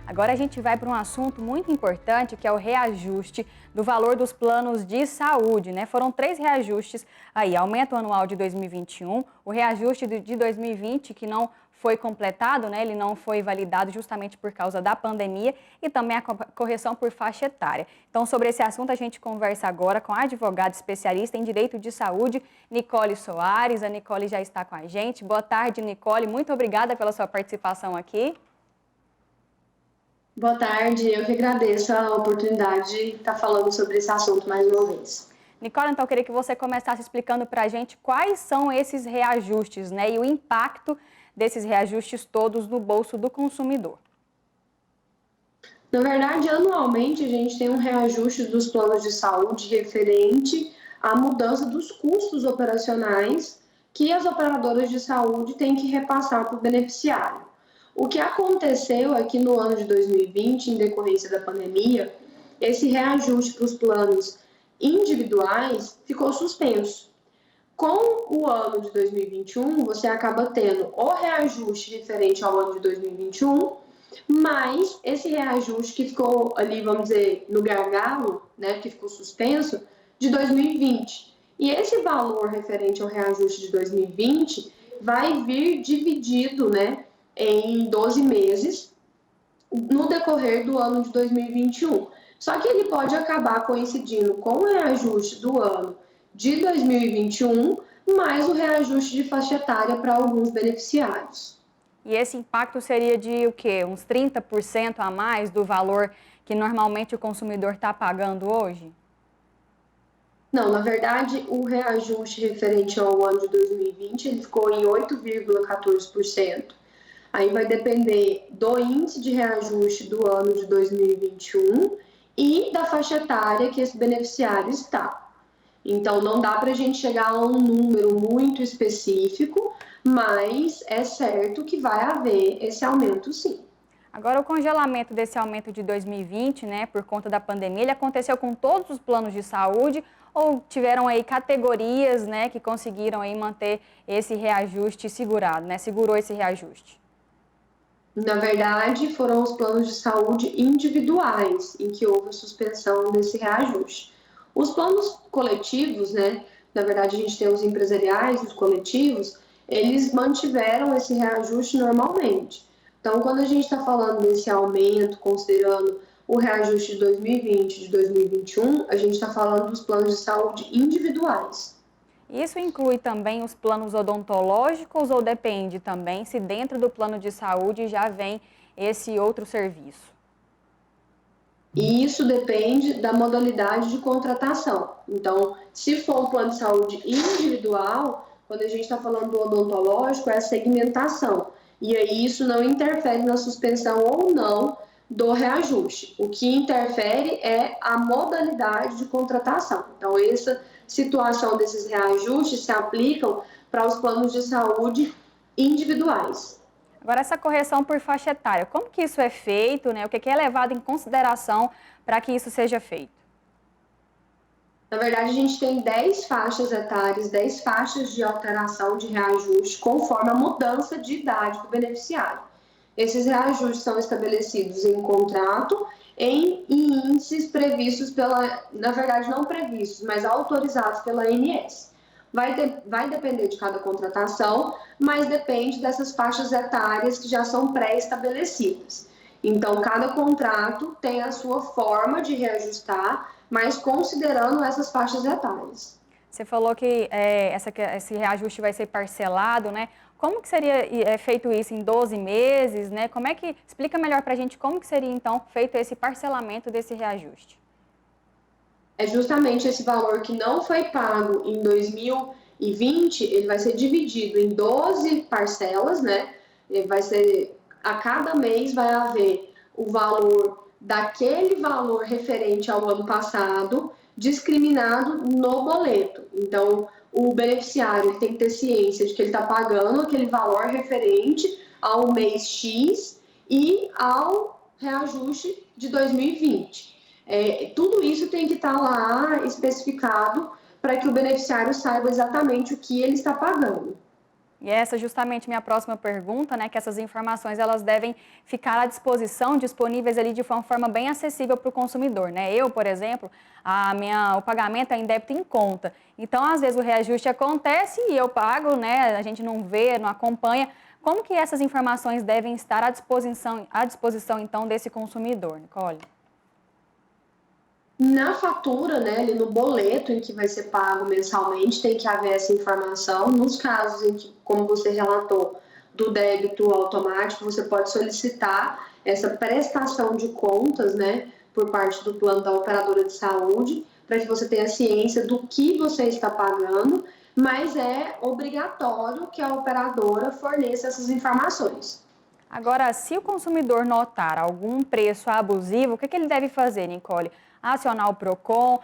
Agora a gente vai para um assunto muito importante, que é o reajuste do valor dos planos de saúde, né? Foram 3 reajustes aí, aumento anual de 2021, o reajuste de 2020 que não foi completado, né? Ele não foi validado justamente por causa da pandemia e também a correção por faixa etária. Então, sobre esse assunto a gente conversa agora com a advogada especialista em direito de saúde, Nicole Soares. A Nicole já está com a gente. Boa tarde, Nicole. Muito obrigada pela sua participação aqui. Boa tarde, eu que agradeço a oportunidade de estar falando sobre esse assunto mais uma vez. Nicole, então eu queria que você começasse explicando para a gente quais são esses reajustes, né, e o impacto desses reajustes todos no bolso do consumidor. Na verdade, anualmente a gente tem um reajuste dos planos de saúde referente à mudança dos custos operacionais que as operadoras de saúde têm que repassar para o beneficiário. O que aconteceu é que no ano de 2020, em decorrência da pandemia, esse reajuste para os planos individuais ficou suspenso. Com o ano de 2021, você acaba tendo o reajuste referente ao ano de 2021, mas esse reajuste que ficou ali, vamos dizer, no gargalo, né, que ficou suspenso, de 2020. E esse valor referente ao reajuste de 2020 vai vir dividido, né, em 12 meses no decorrer do ano de 2021. Só que ele pode acabar coincidindo com o reajuste do ano de 2021, mais o reajuste de faixa etária para alguns beneficiários. E esse impacto seria de o quê? Uns 30% a mais do valor que normalmente o consumidor está pagando hoje? Não, na verdade, o reajuste referente ao ano de 2020 ele ficou em 8,14%. Aí vai depender do índice de reajuste do ano de 2021 e da faixa etária que esse beneficiário está. Então, não dá para a gente chegar a um número muito específico, mas é certo que vai haver esse aumento, sim. Agora, o congelamento desse aumento de 2020, né, por conta da pandemia, ele aconteceu com todos os planos de saúde ou tiveram aí categorias, né, que conseguiram aí manter esse reajuste segurado, né, segurou esse reajuste? Na verdade, foram os planos de saúde individuais em que houve suspensão desse reajuste. Os planos coletivos, né? Na verdade, a gente tem os empresariais, os coletivos, eles mantiveram esse reajuste normalmente. Então, quando a gente está falando desse aumento, considerando o reajuste de 2020 e de 2021, a gente está falando dos planos de saúde individuais. Isso inclui também os planos odontológicos ou depende também se dentro do plano de saúde já vem esse outro serviço? E isso depende da modalidade de contratação. Então, se for um plano de saúde individual, quando a gente está falando do odontológico, é a segmentação. E aí isso não interfere na suspensão ou não do reajuste. O que interfere é a modalidade de contratação. Então, essa situação desses reajustes se aplicam para os planos de saúde individuais. Agora, essa correção por faixa etária, como que isso é feito, né? O que é levado em consideração para que isso seja feito? Na verdade, a gente tem 10 faixas etárias, 10 faixas de alteração de reajuste, conforme a mudança de idade do beneficiário. Esses reajustes são estabelecidos em contrato em índices previstos pela, na verdade, não previstos, mas autorizados pela ANS. Vai depender de cada contratação, mas depende dessas faixas etárias que já são pré-estabelecidas. Então, cada contrato tem a sua forma de reajustar, mas considerando essas faixas etárias. Você falou que esse reajuste vai ser parcelado, né? Como que seria feito isso em 12 meses, né? Explica melhor para a gente como que seria, então, feito esse parcelamento desse reajuste? É justamente esse valor que não foi pago em 2020, ele vai ser dividido em 12 parcelas, né? Ele vai ser, a cada mês vai haver o valor daquele valor referente ao ano passado, discriminado no boleto. Então, o beneficiário tem que ter ciência de que ele está pagando aquele valor referente ao mês X e ao reajuste de 2020. Tudo isso tem que estar lá especificado para que o beneficiário saiba exatamente o que ele está pagando. E essa é justamente minha próxima pergunta, né, que essas informações elas devem ficar à disposição, disponíveis ali de uma forma bem acessível para o consumidor, né? Eu, por exemplo, o pagamento é em débito em conta. Então, às vezes o reajuste acontece e eu pago, né, a gente não vê, não acompanha. Como que essas informações devem estar à disposição então desse consumidor, Nicole? Na fatura, né, ali no boleto em que vai ser pago mensalmente, tem que haver essa informação. Nos casos em que, como você relatou, do débito automático, você pode solicitar essa prestação de contas, né, por parte do plano da operadora de saúde, para que você tenha ciência do que você está pagando, mas é obrigatório que a operadora forneça essas informações. Agora, se o consumidor notar algum preço abusivo, o que ele deve fazer, Nicole? Acionar o PROCON,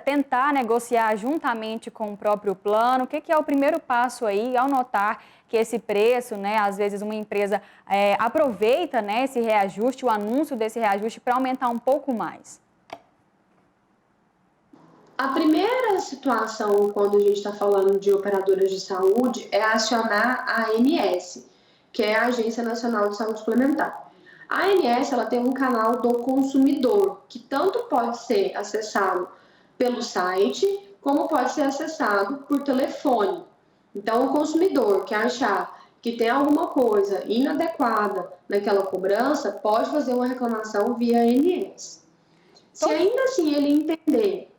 tentar negociar juntamente com o próprio plano. O que é o primeiro passo aí ao notar que esse preço, né, às vezes uma empresa aproveita, né, esse reajuste, o anúncio desse reajuste para aumentar um pouco mais? A primeira situação, quando a gente está falando de operadoras de saúde, é acionar a ANS, que é a Agência Nacional de Saúde Suplementar. A ANS ela tem um canal do consumidor, que tanto pode ser acessado pelo site, como pode ser acessado por telefone. Então, o consumidor que achar que tem alguma coisa inadequada naquela cobrança, pode fazer uma reclamação via ANS. Se ainda assim ele entender.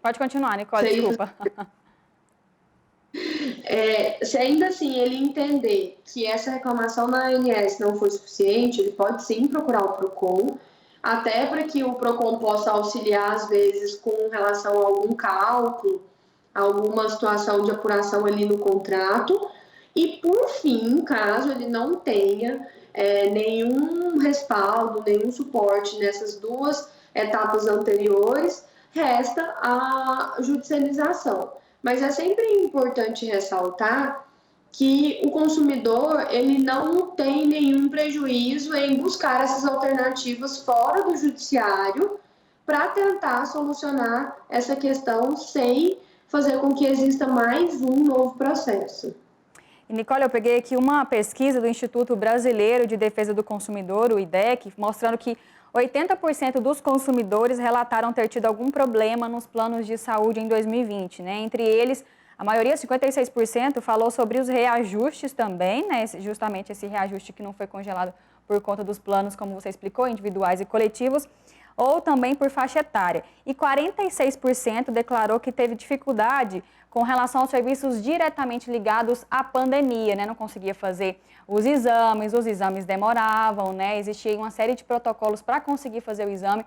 Pode continuar, Nicole, desculpa. Se ainda assim ele entender que essa reclamação na ANS não foi suficiente, ele pode sim procurar o PROCON, até para que o PROCON possa auxiliar, às vezes, com relação a algum cálculo, alguma situação de apuração ali no contrato. E, por fim, caso ele não tenha nenhum respaldo, nenhum suporte nessas duas etapas anteriores, resta a judicialização. Mas é sempre importante ressaltar que o consumidor ele não tem nenhum prejuízo em buscar essas alternativas fora do judiciário para tentar solucionar essa questão sem fazer com que exista mais um novo processo. E, Nicole, eu peguei aqui uma pesquisa do Instituto Brasileiro de Defesa do Consumidor, o IDEC, mostrando que 80% dos consumidores relataram ter tido algum problema nos planos de saúde em 2020, né? Entre eles, a maioria, 56%, falou sobre os reajustes também, né? Justamente esse reajuste que não foi congelado por conta dos planos, como você explicou, individuais e coletivos, ou também por faixa etária. E 46% declarou que teve dificuldade com relação aos serviços diretamente ligados à pandemia, né? Não conseguia fazer os exames demoravam, né? Existia uma série de protocolos para conseguir fazer o exame.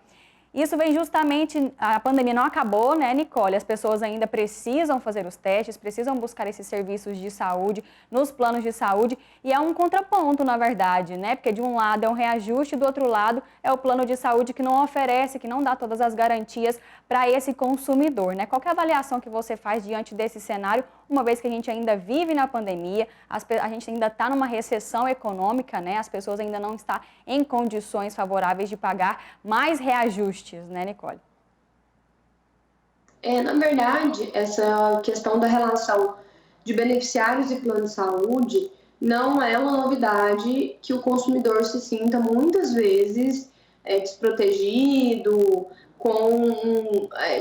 Isso vem justamente, a pandemia não acabou, né, Nicole? As pessoas ainda precisam fazer os testes, precisam buscar esses serviços de saúde nos planos de saúde e é um contraponto, na verdade, né? Porque de um lado é um reajuste, do outro lado é o plano de saúde que não oferece, que não dá todas as garantias para esse consumidor, né? Qual que é a avaliação que você faz diante desse cenário, uma vez que a gente ainda vive na pandemia, a gente ainda está numa recessão econômica, né? As pessoas ainda não estão em condições favoráveis de pagar mais reajustes, né, Nicole? Na verdade, essa questão da relação de beneficiários e plano de saúde não é uma novidade que o consumidor se sinta muitas vezes desprotegido,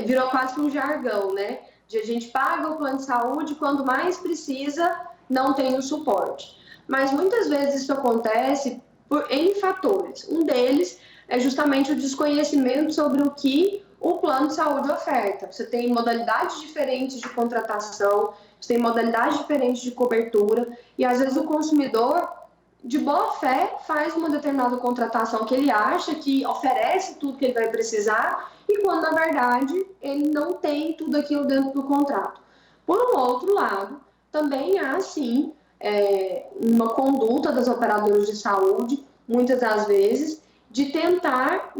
virou quase que um jargão, né? De a gente paga o plano de saúde, quando mais precisa, não tem o suporte. Mas muitas vezes isso acontece por N fatores. Um deles é justamente o desconhecimento sobre o que o plano de saúde oferta. Você tem modalidades diferentes de contratação, você tem modalidades diferentes de cobertura, e às vezes o consumidor, de boa fé, faz uma determinada contratação que ele acha que oferece tudo que ele vai precisar, e quando na verdade ele não tem tudo aquilo dentro do contrato. Por um outro lado, também há sim uma conduta das operadoras de saúde, muitas das vezes, de tentar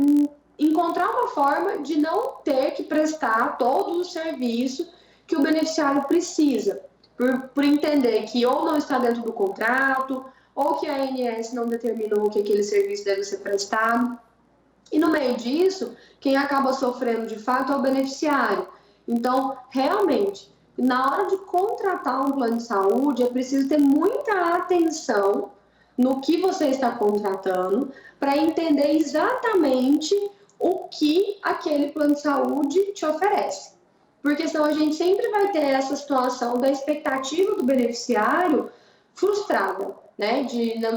encontrar uma forma de não ter que prestar todo o serviço que o beneficiário precisa, por entender que ou não está dentro do contrato, ou que a ANS não determinou que aquele serviço deve ser prestado. E no meio disso, quem acaba sofrendo de fato é o beneficiário. Então, realmente, na hora de contratar um plano de saúde, é preciso ter muita atenção no que você está contratando para entender exatamente o que aquele plano de saúde te oferece. Porque senão a gente sempre vai ter essa situação da expectativa do beneficiário frustrada, né?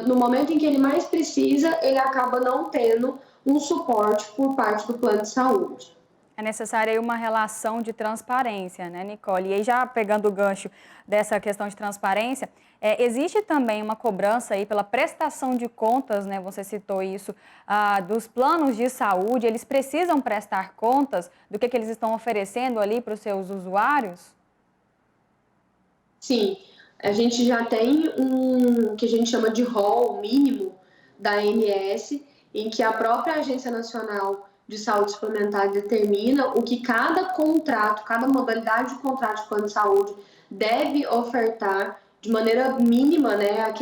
No momento em que ele mais precisa, ele acaba não tendo um suporte por parte do plano de saúde. É necessária aí uma relação de transparência, né, Nicole? E aí, já pegando o gancho dessa questão de transparência, existe também uma cobrança aí pela prestação de contas, né? Você citou isso, dos planos de saúde. Eles precisam prestar contas do que eles estão oferecendo ali para os seus usuários? Sim, a gente já tem um que a gente chama de rol mínimo da ANS, em que a própria Agência Nacional de Saúde Suplementar determina o que cada contrato, cada modalidade de contrato de plano de saúde deve ofertar de maneira mínima, né,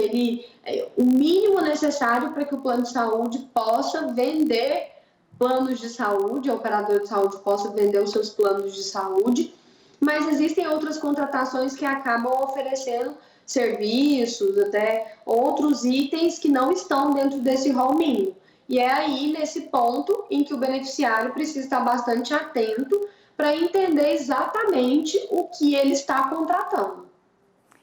o mínimo necessário para que o plano de saúde possa vender planos de saúde, a operadora de saúde possa vender os seus planos de saúde, mas existem outras contratações que acabam oferecendo serviços, até outros itens que não estão dentro desse rol mínimo. E é aí, nesse ponto, em que o beneficiário precisa estar bastante atento para entender exatamente o que ele está contratando.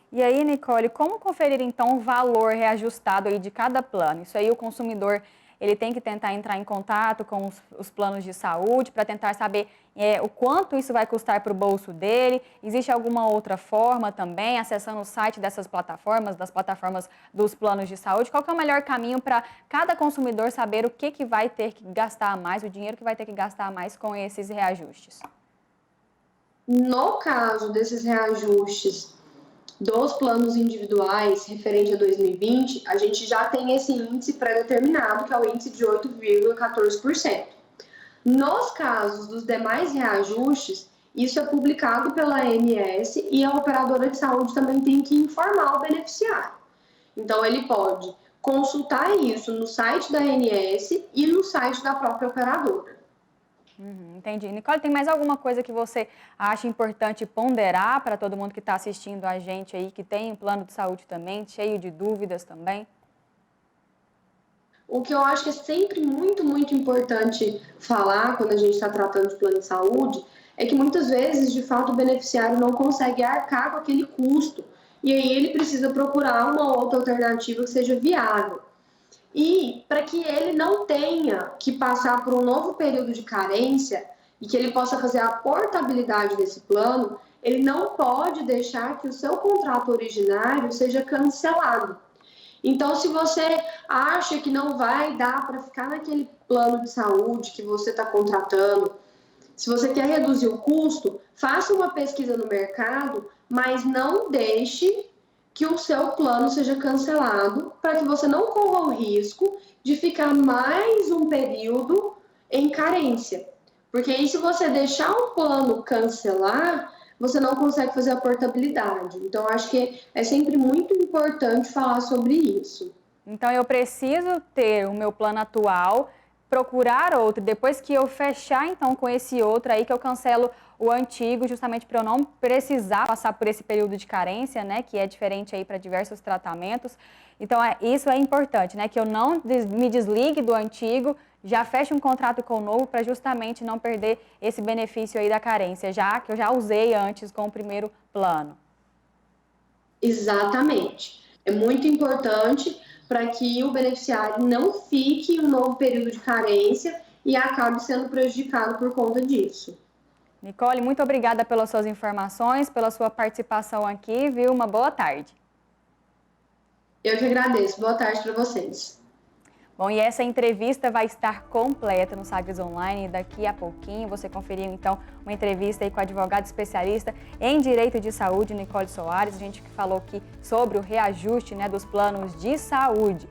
E aí, Nicole, como conferir então o valor reajustado aí de cada plano? Isso aí o consumidor ele tem que tentar entrar em contato com os planos de saúde para tentar saber o quanto isso vai custar para o bolso dele. Existe alguma outra forma também, acessando o site dessas plataformas, das plataformas dos planos de saúde? Qual que é o melhor caminho para cada consumidor saber o que vai ter que gastar a mais, o dinheiro que vai ter que gastar a mais com esses reajustes? No caso desses reajustes dos planos individuais referente a 2020, a gente já tem esse índice pré-determinado, que é o índice de 8,14%. Nos casos dos demais reajustes, isso é publicado pela ANS e a operadora de saúde também tem que informar o beneficiário. Então, ele pode consultar isso no site da ANS e no site da própria operadora. Entendi. Nicole, tem mais alguma coisa que você acha importante ponderar para todo mundo que está assistindo a gente aí, que tem um plano de saúde também, cheio de dúvidas também? O que eu acho que é sempre muito, muito importante falar quando a gente está tratando de plano de saúde é que muitas vezes, de fato, o beneficiário não consegue arcar com aquele custo e aí ele precisa procurar uma outra alternativa que seja viável. E para que ele não tenha que passar por um novo período de carência e que ele possa fazer a portabilidade desse plano, ele não pode deixar que o seu contrato originário seja cancelado. Então, se você acha que não vai dar para ficar naquele plano de saúde que você está contratando, se você quer reduzir o custo, faça uma pesquisa no mercado, mas não deixe que o seu plano seja cancelado para que você não corra o risco de ficar mais um período em carência. Porque aí, se você deixar o plano cancelar, você não consegue fazer a portabilidade. Então, acho que é sempre muito importante falar sobre isso. Então, eu preciso ter o meu plano atual, procurar outro, depois que eu fechar, então, com esse outro aí, que eu cancelo o antigo, justamente para eu não precisar passar por esse período de carência, né, que é diferente aí para diversos tratamentos. Então, isso é importante, né, que eu não me desligue do antigo, já feche um contrato com o novo para justamente não perder esse benefício aí da carência, já que eu já usei antes com o primeiro plano. Exatamente. É muito importante para que o beneficiário não fique em um novo período de carência e acabe sendo prejudicado por conta disso. Nicole, muito obrigada pelas suas informações, pela sua participação aqui, viu? Uma boa tarde. Eu que agradeço. Boa tarde para vocês. Bom, e essa entrevista vai estar completa no Sagres Online daqui a pouquinho. Você conferiu, então, uma entrevista aí com a advogada especialista em Direito de Saúde, Nicole Soares. A gente falou aqui sobre o reajuste, né, dos planos de saúde.